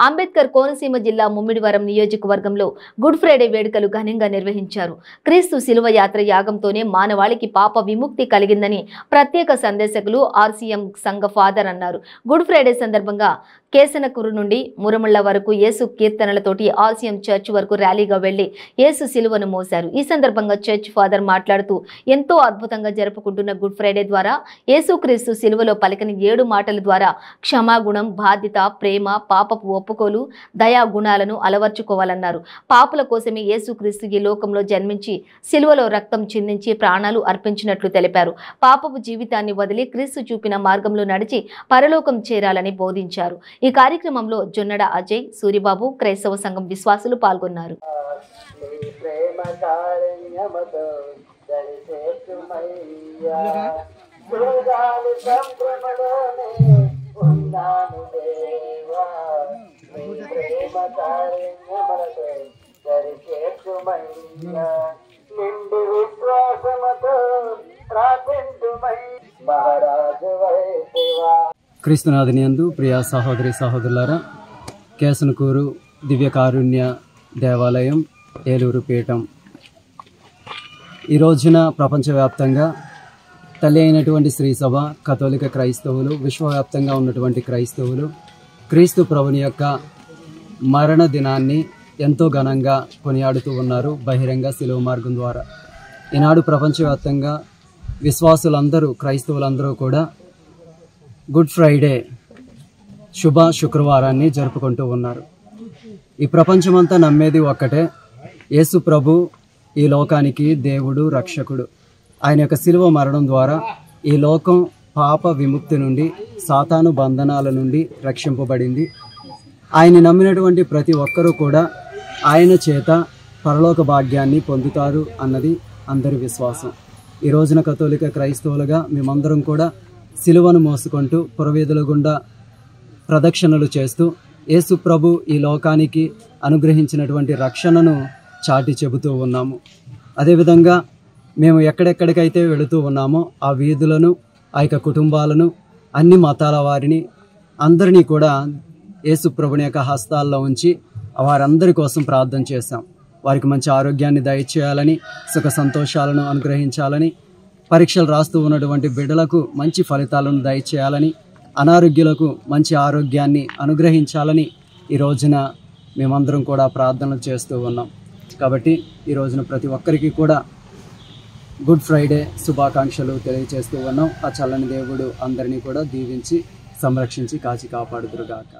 అంబేద్కర్ కోనసీమ జిల్లా ముమ్మిడివరం నియోజకవర్గంలో good Friday వేడుకలు ఘనంగా నిర్వహించారు. క్రీస్తు శిలువ యాత్ర యాగంతోనే మానవాళికి పాప విముక్తి కలిగిందని ప్రత్యేక సందేశకులు ఆర్సీఎం సంఘ ఫాదర్ అన్నారు. గుడ్ ఫ్రైడే సందర్భంగా కేసనకూరు నుండి మురముళ్ల వరకు యేసు కీర్తనలతోటి ఆర్సీఎం చర్చ్ వరకు ర్యాలీగా వెళ్లి యేసు శిలువను మోశారు. ఈ సందర్భంగా చర్చ్ ఫాదర్ మాట్లాడుతూ ఎంతో అద్భుతంగా జరుపుకుంటున్న గుడ్ ఫ్రైడే ద్వారా యేసుక్రీస్తు శిలువలో పలికిన 7 మాటల ద్వారా క్షమాగుణం, బాధ్యత, ప్రేమ, పాపపు ఒప్పుకోలు, దయా గుణాలను అలవర్చుకోవాలన్నారు. పాపుల కోసమే యేసుక్రీస్తు ఈ లోకంలో జన్మించి శిలువలో రక్తం చిందించి ప్రాణాలు అర్పించినట్లు తెలిపారు. పాపపు జీవితాన్ని వదిలి క్రీస్తు చూపిన మార్గంలో నడిచి పరలోకం చేరాలని బోధించారు. ఈ కార్యక్రమంలో జొన్నడ అజయ్, సూరిబాబు, క్రైస్తవ సంఘం విశ్వాసులు పాల్గొన్నారు. క్రీస్తునాథుని యందు ప్రియ సహోదరి సహోదరులారా, కేసనకూరు దివ్యకారుణ్య దేవాలయం, ఏలూరు పీఠం ఈ రోజున ప్రపంచవ్యాప్తంగా తల్లి అయినటువంటి శ్రీ సభ, కథోలిక క్రైస్తవులు, విశ్వవ్యాప్తంగా ఉన్నటువంటి క్రైస్తవులు క్రీస్తు ప్రభుని యొక్క మరణ దినాన్ని ఎంతో ఘనంగా కొనియాడుతూ ఉన్నారు బహిరంగ శిలువ మార్గం ద్వారా. ఈనాడు ప్రపంచవ్యాప్తంగా విశ్వాసులందరూ, క్రైస్తవులందరూ కూడా గుడ్ ఫ్రైడే శుభ శుక్రవారాన్ని జరుపుకుంటూ ఉన్నారు. ఈ ప్రపంచమంతా నమ్మేది ఒక్కటే, యేసు ప్రభు ఈ లోకానికి దేవుడు, రక్షకుడు. ఆయన యొక్క శిలువ మరణం ద్వారా ఈ లోకం పాప విముక్తి నుండి, సాతాను బంధనాల నుండి రక్షింపబడింది. ఆయన్ని నమ్మినటువంటి ప్రతి ఒక్కరూ కూడా ఆయన చేత పరలోక భాగ్యాన్ని పొందుతారు అన్నది అందరి విశ్వాసం. ఈ రోజున కథోలిక క్రైస్తవులుగా మేమందరం కూడా శిలువను మోసుకుంటూ పురవీధుల గుండా ప్రదక్షిణలు చేస్తూ యేసు ప్రభు ఈ లోకానికి అనుగ్రహించినటువంటి రక్షణను చాటి చెబుతూ ఉన్నాము. అదేవిధంగా మేము ఎక్కడెక్కడికైతే వెళుతూ ఉన్నామో ఆ వీధులను, ఆ యొక్క కుటుంబాలను, అన్ని మతాల వారిని అందరినీ కూడా యేసు ప్రభుని యొక్క హస్తాల్లో ఉంచి వారందరి కోసం ప్రార్థన చేశాం. వారికి మంచి ఆరోగ్యాన్ని దయచేయాలని, సుఖ సంతోషాలను అనుగ్రహించాలని, పరీక్షలు రాస్తూ ఉన్నటువంటి బిడ్డలకు మంచి ఫలితాలను దయచేయాలని, అనారోగ్యులకు మంచి ఆరోగ్యాన్ని అనుగ్రహించాలని ఈ రోజున మేమందరం కూడా ప్రార్థనలు చేస్తూ ఉన్నాం. కాబట్టి ఈ రోజున ప్రతి ఒక్కరికి కూడా గుడ్ ఫ్రైడే శుభాకాంక్షలు తెలియజేస్తూ ఉన్నాం. ఆ చల్లని దేవుడు అందరినీ కూడా దీవించి సంరక్షించి కాచి కాపాడుదురుగాక.